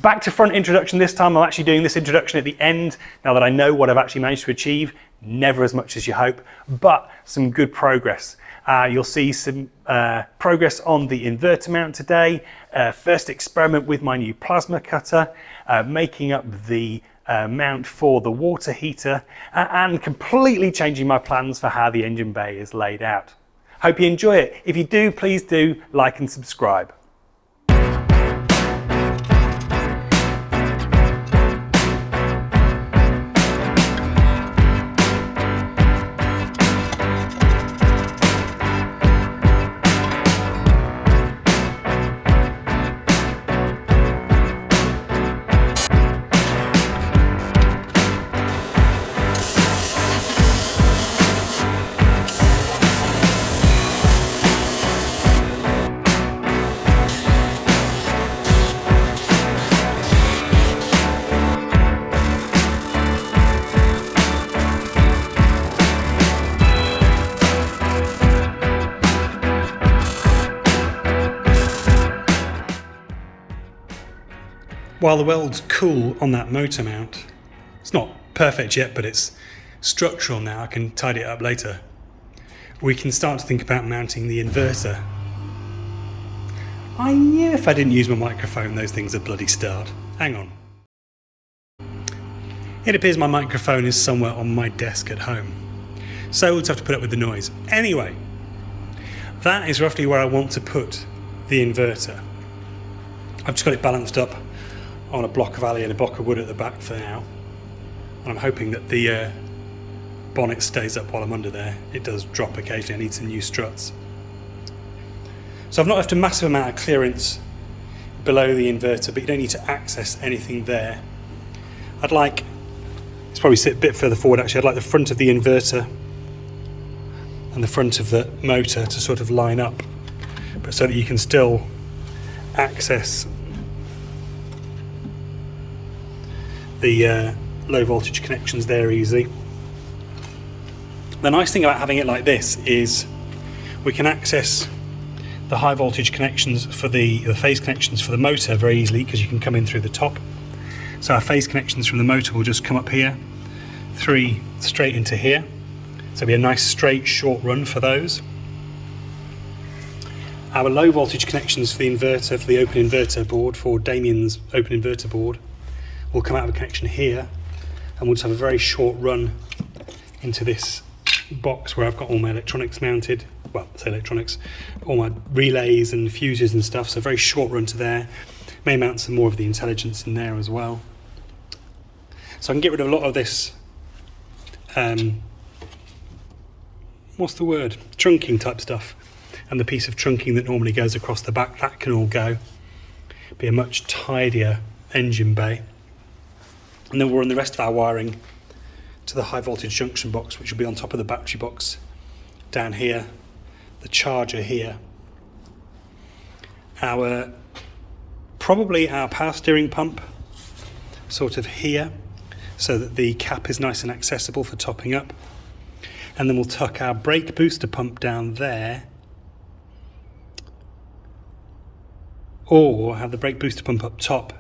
Back to front introduction this time. I'm actually doing this introduction at the end, now that I know what I've actually managed to achieve. Never as much as you hope, but some good progress. You'll see some progress on the inverter mount today, first experiment with my new plasma cutter, making up the mount for the water heater, and completely changing my plans for how the engine bay is laid out. Hope you enjoy it. If you do, please do like and subscribe. While the weld's cool on that motor mount, it's not perfect yet, but it's structural now, I can tidy it up later. We can start to think about mounting the inverter. I knew if I didn't use my microphone, those things would bloody start. Hang on. It appears my microphone is somewhere on my desk at home, so we'll just have to put up with the noise. Anyway, that is roughly where I want to put the inverter. I've just got it balanced up on a block of alley and a block of wood at the back for now, and I'm hoping that the bonnet stays up while I'm under there. It does drop occasionally. I need some new struts. So I've not left a massive amount of clearance below the inverter, but you don't need to access anything there. I'd like, it's probably sit a bit further forward actually, I'd like the front of the inverter and the front of the motor to sort of line up, but so that you can still access the low voltage connections there easily. The nice thing about having it like this is we can access the high voltage connections for the phase connections for the motor very easily, because you can come in through the top. So our phase connections from the motor will just come up here, 3 straight into here. So it'll be a nice straight short run for those. Our low voltage connections for the inverter, for the open inverter board, for Damien's open inverter board, will come out of a connection here, and we'll just have a very short run into this box where I've got all my electronics mounted. Well, say electronics, all my relays and fuses and stuff, so a very short run to there. May mount some more of the intelligence in there as well. So I can get rid of a lot of this, what's the word? Trunking type stuff. And the piece of trunking that normally goes across the back, that can all go. Be a much tidier engine bay. And then we'll run the rest of our wiring to the high voltage junction box, which will be on top of the battery box down here, the charger here, probably our power steering pump sort of here, so that the cap is nice and accessible for topping up. And then we'll tuck our brake booster pump down there, or have the brake booster pump up top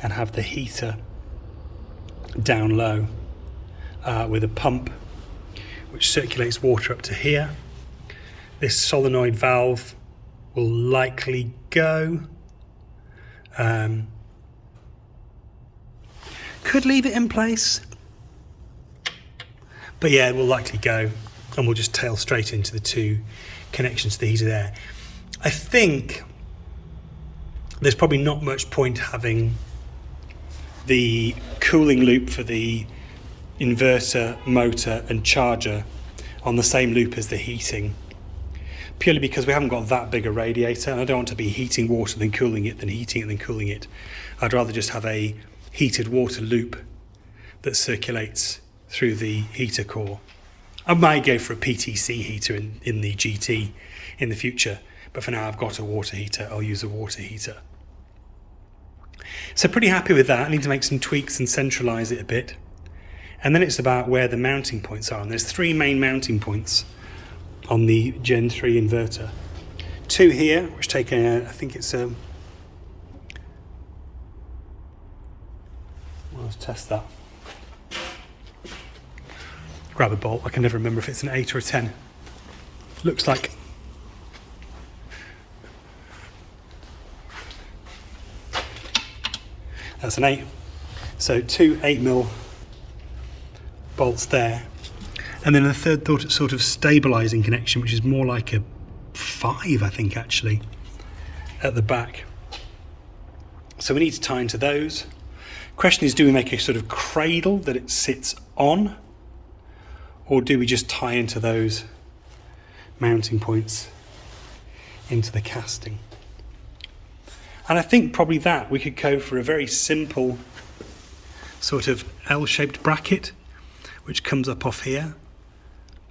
and have the heater down low with a pump which circulates water up to here. This solenoid valve will likely go. Could leave it in place, but yeah, it will likely go, and we'll just tail straight into the 2 connections to the heater there. I think there's probably not much point having the cooling loop for the inverter, motor and charger on the same loop as the heating, purely because we haven't got that big a radiator, and I don't want to be heating water then cooling it, then heating it then cooling it. I'd rather just have a heated water loop that circulates through the heater core. I might go for a PTC heater in the GT in the future, but for now I've got a water heater. I'll use a water heater. So pretty happy with that. I need to make some tweaks and centralize it a bit. And then it's about where the mounting points are. And there's 3 main mounting points on the Gen 3 inverter. 2 here, which take I think it's Well, let's test that. Grab a bolt. I can never remember if it's an 8 or a 10. Looks like. That's an 8. So 2 8mm bolts there. And then a third sort of stabilising connection, which is more like a 5, I think, actually, at the back. So we need to tie into those. Question is, do we make a sort of cradle that it sits on, or do we just tie into those mounting points into the casting? And I think probably that we could go for a very simple sort of L-shaped bracket, which comes up off here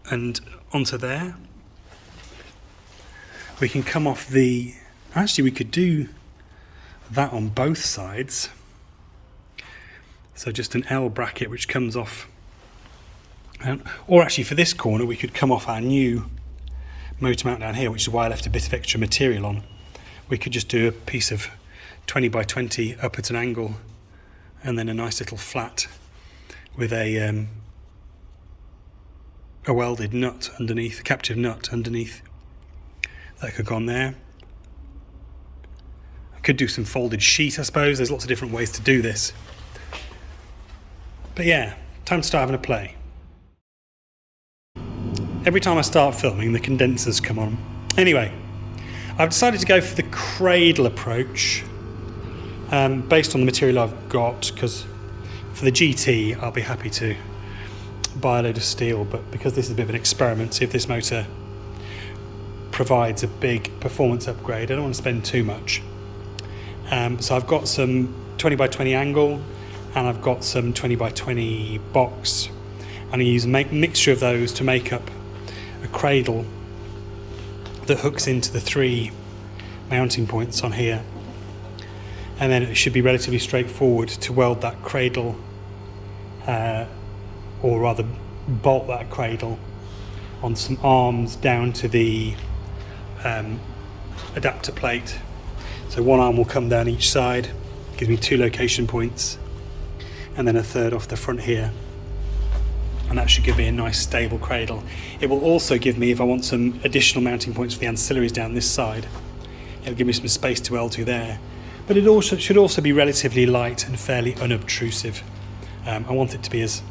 and onto there. We can come off the, actually we could do that on both sides. So just an L bracket which comes off, or actually for this corner we could come off our new motor mount down here, which is why I left a bit of extra material on. We could just do a piece of 20 by 20 up at an angle, and then a nice little flat with a welded nut underneath, a captive nut underneath. That could go on there. I could do some folded sheet, I suppose. There's lots of different ways to do this. But yeah, time to start having a play. Every time I start filming, the condensers come on. Anyway, I've decided to go for the cradle approach, based on the material I've got, because for the GT I'll be happy to buy a load of steel, but because this is a bit of an experiment, see if this motor provides a big performance upgrade, I don't want to spend too much. So I've got some 20 by 20 angle, and I've got some 20 by 20 box, and I use a mixture of those to make up a cradle that hooks into the 3 mounting points on here. And then it should be relatively straightforward to weld that cradle, or rather bolt that cradle on some arms down to the adapter plate. So one arm will come down each side, gives me 2 location points, and then a third off the front here. And that should give me a nice stable cradle. It will also give me, if I want some additional mounting points for the ancillaries down this side, it'll give me some space to weld to there. But it also should also be relatively light and fairly unobtrusive. I want it to be as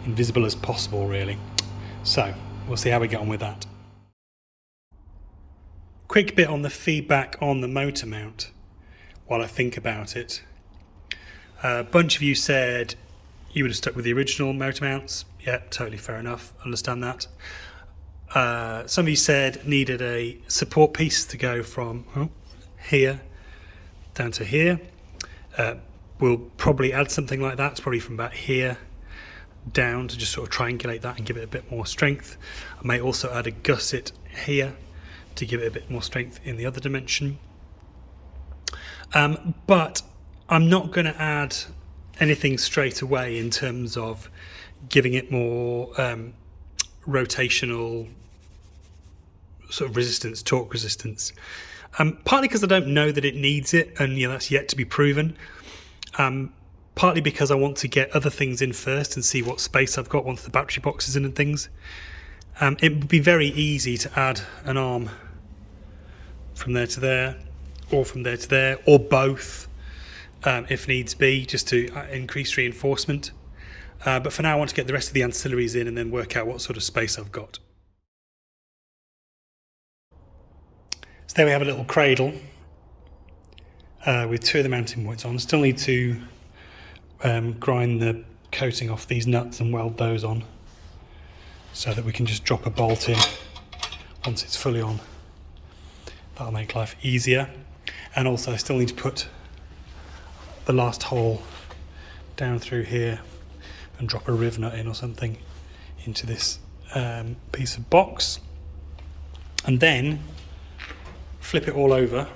invisible as possible, really. So we'll see how we get on with that. Quick bit on the feedback on the motor mount while I think about it. A bunch of you said you would have stuck with the original motor mounts. Yeah, totally fair enough. Understand that. Some of you said needed a support piece to go from here down to here. We'll probably add something like that. It's probably from about here down to just sort of triangulate that and give it a bit more strength. I may also add a gusset here to give it a bit more strength in the other dimension. But I'm not going to add anything straight away in terms of giving it more rotational sort of resistance, torque resistance. Partly because I don't know that it needs it, and that's yet to be proven. Partly because I want to get other things in first and see what space I've got once the battery box is in and things. It would be very easy to add an arm from there to there, or from there to there, or both, if needs be, just to increase reinforcement. But for now I want to get the rest of the ancillaries in and then work out what sort of space I've got. So there we have a little cradle with 2 of the mounting points on. Still need to grind the coating off these nuts and weld those on so that we can just drop a bolt in once it's fully on. That'll make life easier. And also I still need to put the last hole down through here and drop a riv nut in or something into this piece of box, and then flip it all over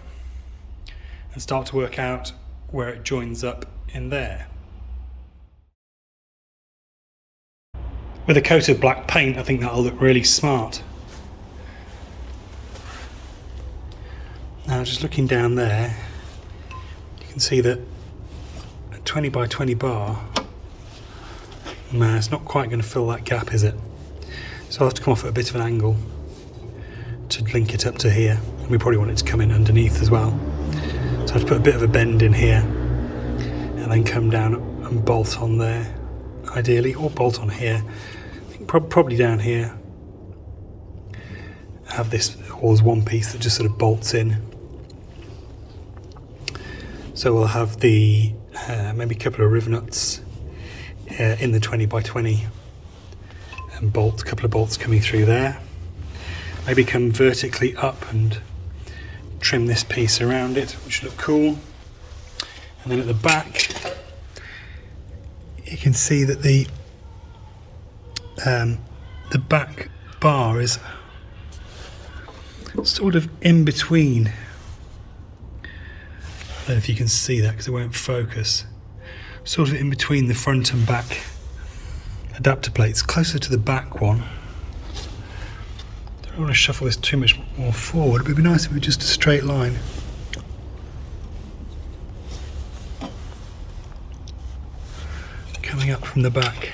and start to work out where it joins up in there. With a coat of black paint, I think that'll look really smart. Now just looking down there, you can see that at 20 by 20 bar, no, it's not quite going to fill that gap, is it? So I'll have to come off at a bit of an angle to link it up to here. And we probably want it to come in underneath as well. So I have to put a bit of a bend in here and then come down and bolt on there, ideally, or bolt on here. I think probably down here. Have this all as one piece that just sort of bolts in. So we'll have the maybe a couple of riv nuts in the 20 by 20 and a couple of bolts coming through there. Maybe come vertically up and trim this piece around it, which would look cool. And then at the back, you can see that the back bar is sort of in between. I don't know if you can see that because it won't focus. Sort of in between the front and back adapter plates, closer to the back one. Don't want to shuffle this too much more forward. It would be nice if it was just a straight line. Coming up from the back.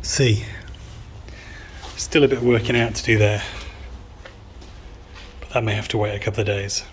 See, still a bit of working out to do there, but that may have to wait a couple of days.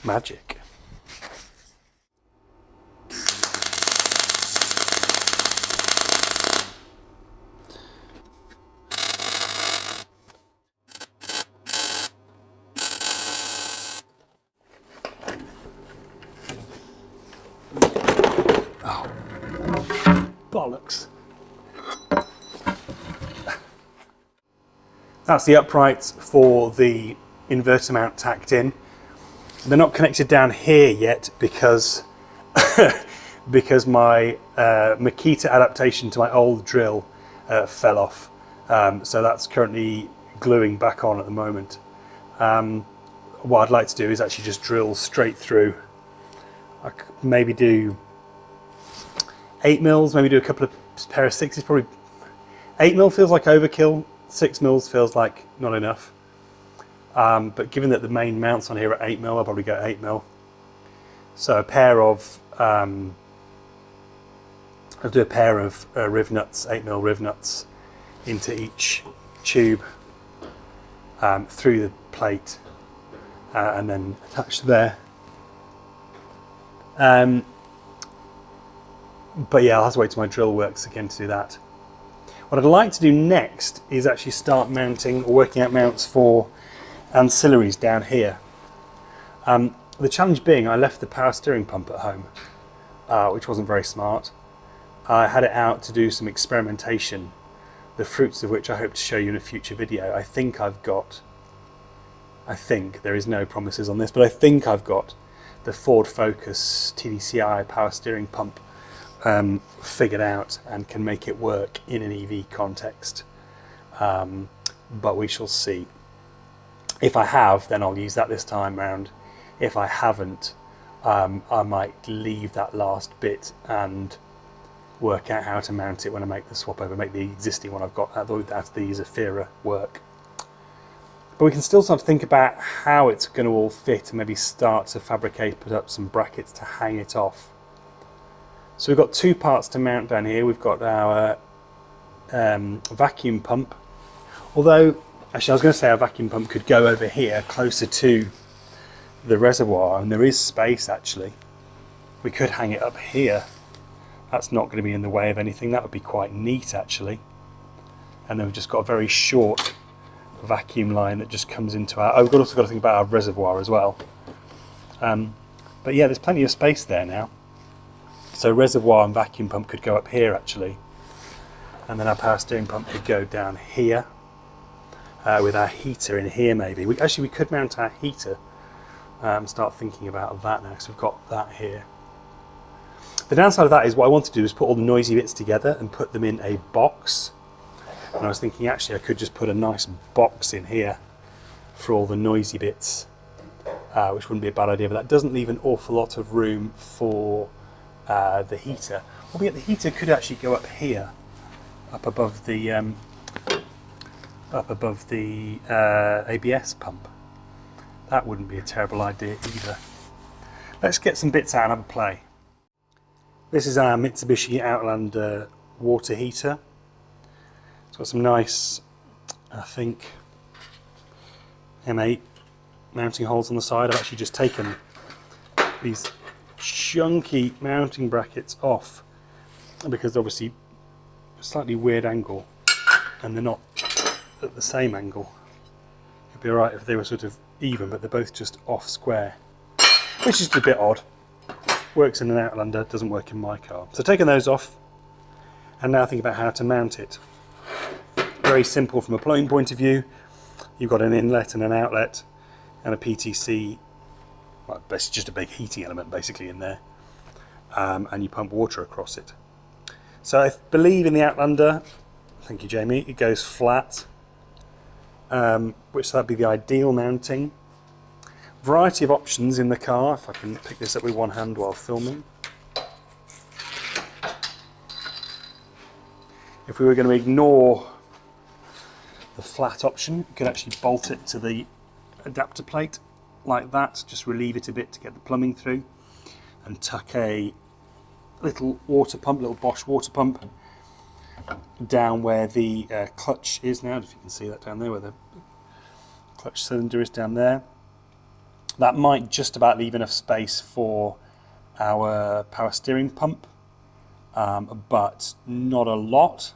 Magic. Oh, bollocks. That's the uprights for the inverter mount tacked in. They're not connected down here yet because because my Makita adaptation to my old drill fell off. So that's currently gluing back on at the moment. What I'd like to do is actually just drill straight through. I could maybe do 8 mils, maybe do a couple of pair of 6s. Probably 8 mil feels like overkill. 6 mils feels like not enough. But given that the main mounts on here are 8 mil, I'll probably go 8 mil. So a pair of, I'll do a pair of riv nuts, 8 mil riv nuts into each tube through the plate and then attach there. But yeah, I'll have to wait till my drill works again to do that. What I'd like to do next is actually start mounting or working out mounts for ancillaries down here. The challenge being I left the power steering pump at home, which wasn't very smart. I had it out to do some experimentation, the fruits of which I hope to show you in a future video. I think there is no promises on this, but I think I've got the Ford Focus TDCi power steering pump figured out and can make it work in an EV context. But we shall see. If I have, then I'll use that this time round. If I haven't, I might leave that last bit and work out how to mount it when I make the swap over, make the existing one I've got at the Zafira work. But we can still start to think about how it's going to all fit and maybe start to fabricate, put up some brackets to hang it off. So we've got two parts to mount down here. We've got our vacuum pump, although actually I was going to say our vacuum pump could go over here closer to the reservoir, and there is space actually. We could hang it up here. That's not going to be in the way of anything. That would be quite neat actually. And then we've just got a very short vacuum line that just comes into our... Oh, we've also got to think about our reservoir as well. But yeah, there's plenty of space there now. So reservoir and vacuum pump could go up here actually. And then our power steering pump could go down here. With our heater in here maybe. We could mount our heater. Start thinking about that now, because we've got that here. The downside of that is what I want to do is put all the noisy bits together and put them in a box. And I was thinking actually I could just put a nice box in here for all the noisy bits, which wouldn't be a bad idea, but that doesn't leave an awful lot of room for the heater. Albeit the heater could actually go up here, up above the ABS pump. That wouldn't be a terrible idea either. Let's get some bits out and have a play. This is our Mitsubishi Outlander water heater. It's got some nice, I think, M8 mounting holes on the side. I've actually just taken these chunky mounting brackets off because obviously a slightly weird angle and they're not at the same angle. It'd be alright if they were sort of even, but they're both just off square, which is a bit odd. Works in an Outlander, doesn't work in my car. So taking those off and now think about how to mount it. Very simple from a plumbing point of view. You've got an inlet and an outlet and a PTC, well, basically just a big heating element basically in there, and you pump water across it. So I believe in the Outlander, thank you Jamie, it goes flat, which that'd be the ideal mounting. Variety of options in the car, if I can pick this up with one hand while filming. If we were going to ignore the flat option, you could actually bolt it to the adapter plate like that, just relieve it a bit to get the plumbing through, and tuck a little water pump, little Bosch water pump, down where the clutch is now, if you can see that down there, where the clutch cylinder is down there. That might just about leave enough space for our power steering pump, but not a lot.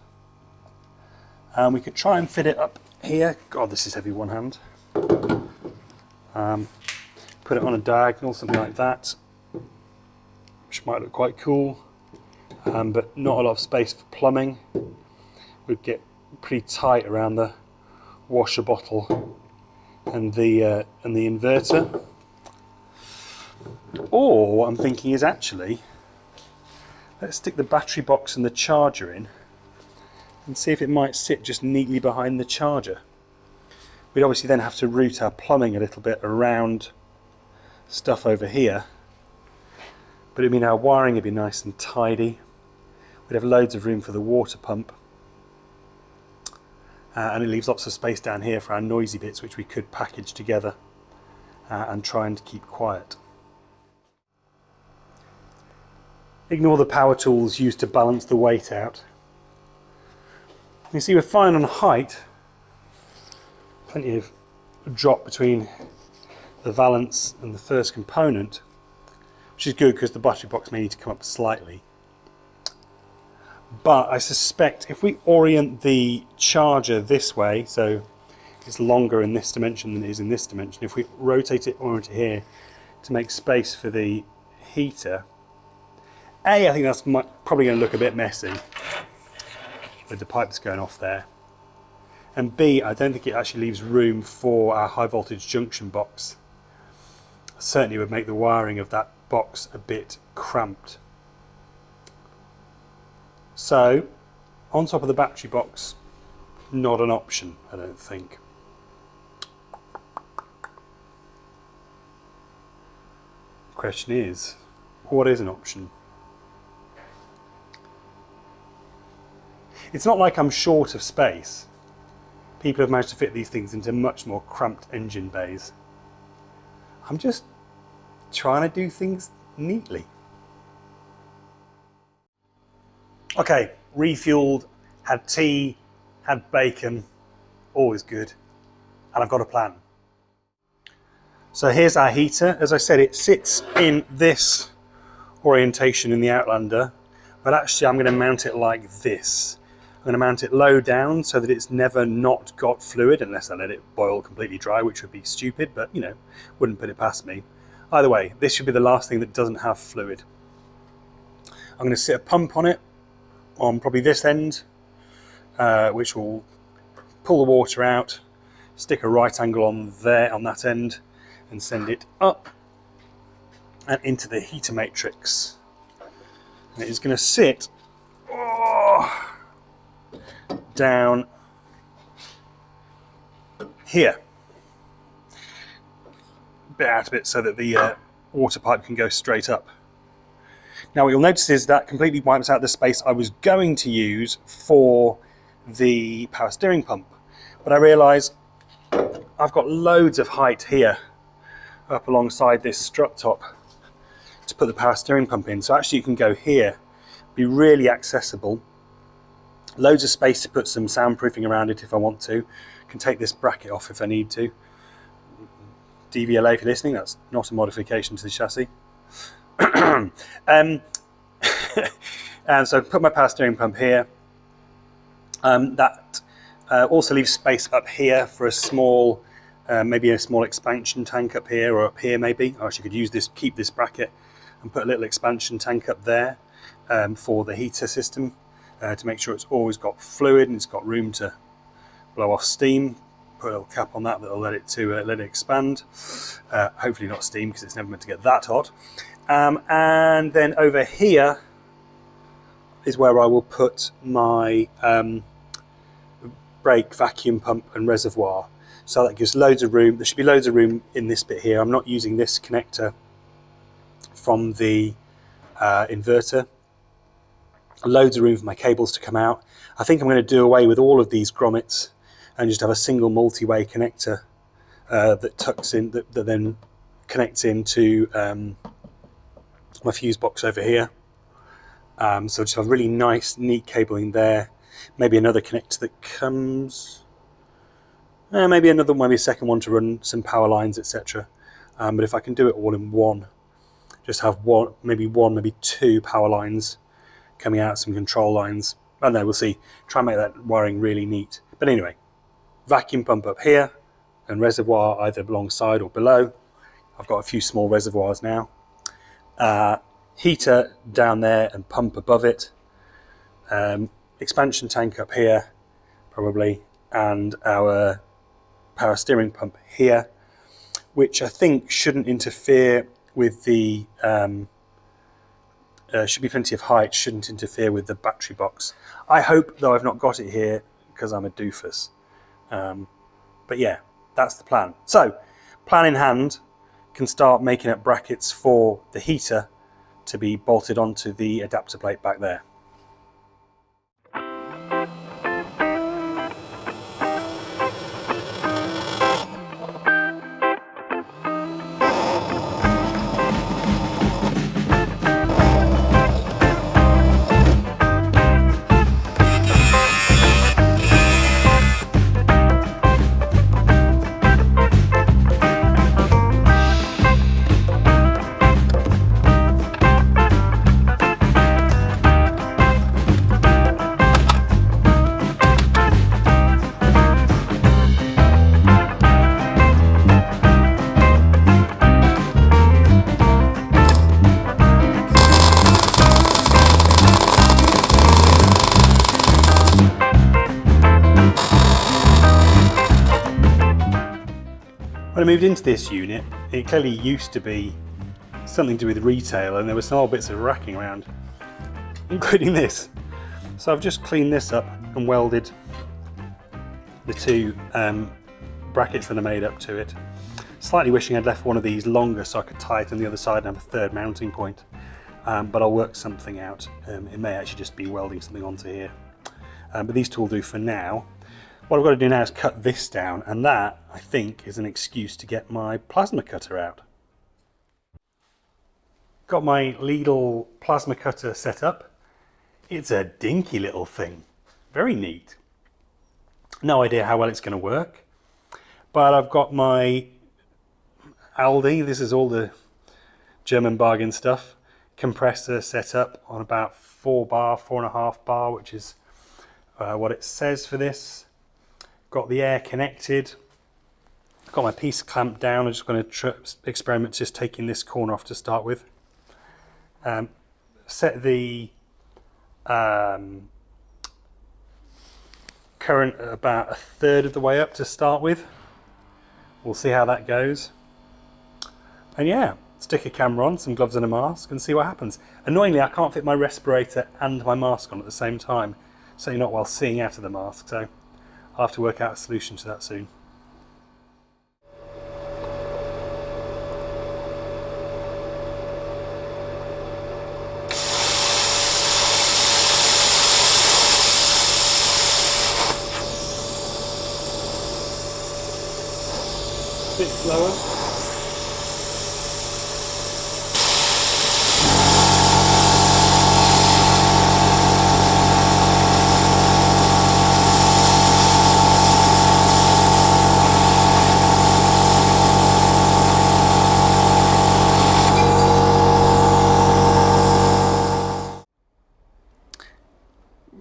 We could try and fit it up here. God, this is heavy one hand. Put it on a diagonal, something like that, which might look quite cool, but not a lot of space for plumbing. We'd get pretty tight around the washer bottle and the inverter. Or what I'm thinking is actually, let's stick the battery box and the charger in and see if it might sit just neatly behind the charger. We'd obviously then have to route our plumbing a little bit around stuff over here, but it'd mean our wiring would be nice and tidy. We'd have loads of room for the water pump, and it leaves lots of space down here for our noisy bits, which we could package together and try and keep quiet. Ignore the power tools used to balance the weight out. You see we're fine on height, plenty of drop between the valance and the first component, which is good because the battery box may need to come up slightly. But I suspect if we orient the charger this way, so it's longer in this dimension than it is in this dimension, if we rotate it onto here to make space for the heater, A, I think that's probably going to look a bit messy with the pipes going off there, and B, I don't think it actually leaves room for our high voltage junction box. Certainly would make the wiring of that box a bit cramped. So, on top of the battery box, not an option, I don't think. The question is, what is an option? It's not like I'm short of space. People have managed to fit these things into much more cramped engine bays. I'm just trying to do things neatly. Okay, refueled, had tea, had bacon, always good, and I've got a plan. So here's our heater. As I said, it sits in this orientation in the Outlander, but actually I'm going to mount it like this. I'm going to mount it low down so that it's never not got fluid, unless I let it boil completely dry, which would be stupid, but you know, wouldn't put it past me. Either way, this should be the last thing that doesn't have fluid. I'm going to sit a pump on it, on probably this end, which will pull the water out, stick a right angle on there, on that end, and send it up and into the heater matrix. And it is going to sit down here, a bit out of it so that the water pipe can go straight up. Now what you'll notice is that completely wipes out the space I was going to use for the power steering pump, but I realise I've got loads of height here up alongside this strut top to put the power steering pump in, so actually you can go here, be really accessible, loads of space to put some soundproofing around it if I want to, can take this bracket off if I need to. DVLA if you're listening, that's not a modification to the chassis. And so put my power steering pump here. That also leaves space up here for a small, maybe a small expansion tank up here or up here maybe. Or actually could use this, keep this bracket and put a little expansion tank up there for the heater system to make sure it's always got fluid and it's got room to blow off steam. Put a little cap on that that'll let it expand. Hopefully not steam because it's never meant to get that hot. And then over here is where I will put my brake vacuum pump and reservoir. So that gives loads of room. There should be loads of room in this bit here. I'm not using this connector from the inverter. Loads of room for my cables to come out. I think I'm going to do away with all of these grommets and just have a single multi-way connector that tucks in, that then connects into my fuse box over here. So just have really nice, neat cabling there. Maybe another connector that comes, maybe another one, maybe a second one to run some power lines, etc. But if I can do it all in one, just have maybe two power lines coming out, some control lines. I don't know, we'll see. Try and make that wiring really neat. But anyway, vacuum pump up here and reservoir either alongside or below. I've got a few small reservoirs now. Heater down there and pump above it. Expansion tank up here, probably, and our power steering pump here, which I think shouldn't interfere with the should be plenty of height, shouldn't interfere with the battery box. I hope, though I've not got it here because I'm a doofus. But yeah, that's the plan. So, plan in hand, can start making up brackets for the heater to be bolted onto the adapter plate back there. moved into this unit, it clearly used to be something to do with retail, and there were some old bits of racking around, including this. So I've just cleaned this up and welded the two brackets that are made up to it. Slightly wishing I'd left one of these longer so I could tie it on the other side and have a third mounting point. But I'll work something out. It may actually just be welding something onto here. But these two will do for now. What I've got to do now is cut this down, and that, I think, is an excuse to get my plasma cutter out. Got my Lidl plasma cutter set up. It's a dinky little thing. Very neat. No idea how well it's going to work. But I've got my Aldi, this is all the German bargain stuff, compressor set up on about 4 bar, 4.5 bar, which is what it says for this. Got the air connected. Got my piece clamped down. I'm just going to experiment just taking this corner off to start with. Set the current at about 1/3 of the way up to start with. We'll see how that goes. And yeah, stick a camera on, some gloves and a mask, and see what happens. Annoyingly, I can't fit my respirator and my mask on at the same time, certainly not while seeing out of the mask, so I'll have to work out a solution to that soon. A bit slower.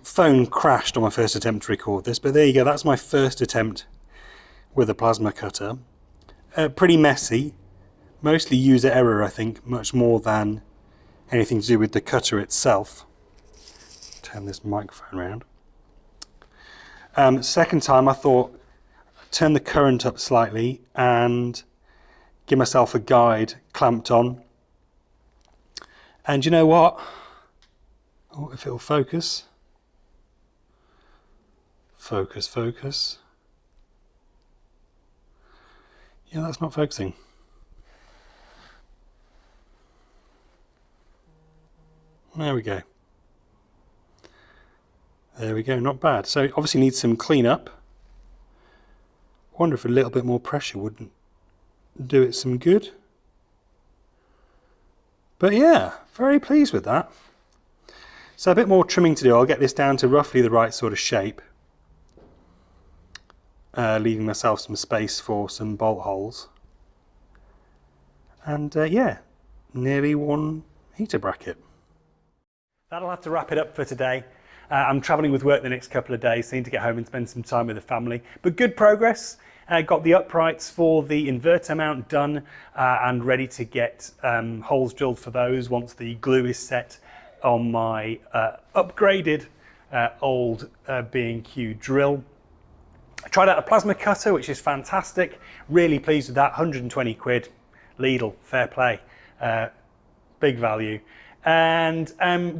Phone crashed on my first attempt to record this, but there you go, that's my first attempt with a plasma cutter. Pretty messy, mostly user error I think, much more than anything to do with the cutter itself. Turn this microphone around. Second time I thought I'd turn the current up slightly and give myself a guide clamped on. And you know what? Oh, if it'll focus. Focus, focus. Yeah, that's not focusing. There we go. There we go, not bad. So it obviously needs some cleanup. I wonder if a little bit more pressure wouldn't do it some good. But yeah, very pleased with that. So a bit more trimming to do. I'll get this down to roughly the right sort of shape. Leaving myself some space for some bolt holes. And yeah, nearly one heater bracket. That'll have to wrap it up for today. I'm travelling with work the next couple of days, so I need to get home and spend some time with the family. But good progress. Got the uprights for the inverter mount done and ready to get holes drilled for those once the glue is set on my upgraded old B&Q drill. I tried out a plasma cutter, which is fantastic. Really pleased with that. 120 quid. Lidl, fair play. Big value. And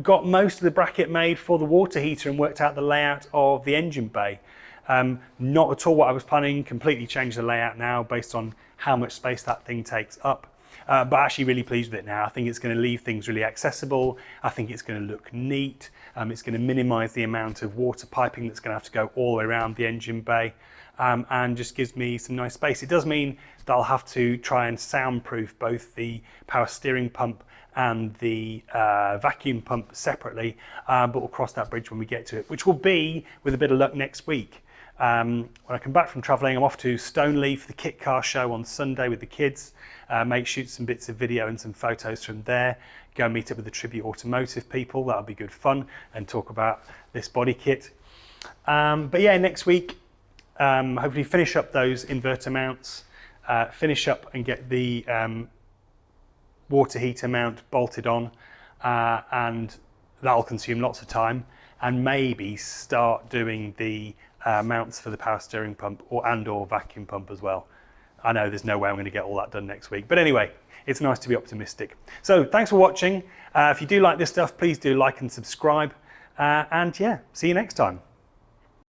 got most of the bracket made for the water heater and worked out the layout of the engine bay. Not at all what I was planning. Completely changed the layout now based on how much space that thing takes up. But actually really pleased with it now. I think it's going to leave things really accessible. I think it's going to look neat. It's going to minimise the amount of water piping that's going to have to go all the way around the engine bay, and just gives me some nice space. It does mean that I'll have to try and soundproof both the power steering pump and the vacuum pump separately, but we'll cross that bridge when we get to it, which will be, with a bit of luck, next week. When I come back from travelling, I'm off to Stoneleigh for the kit car show on Sunday with the kids. Shoot some bits of video and some photos from there. Go and meet up with the Tribute Automotive people. That'll be good fun, and talk about this body kit. But yeah, next week, hopefully finish up those inverter mounts, finish up and get the water heater mount bolted on, and that'll consume lots of time, and maybe start doing the mounts for the power steering pump or vacuum pump as well. I know there's no way I'm going to get all that done next week. But anyway, it's nice to be optimistic. So thanks for watching. If you do like this stuff, please do like and subscribe. And yeah, see you next time.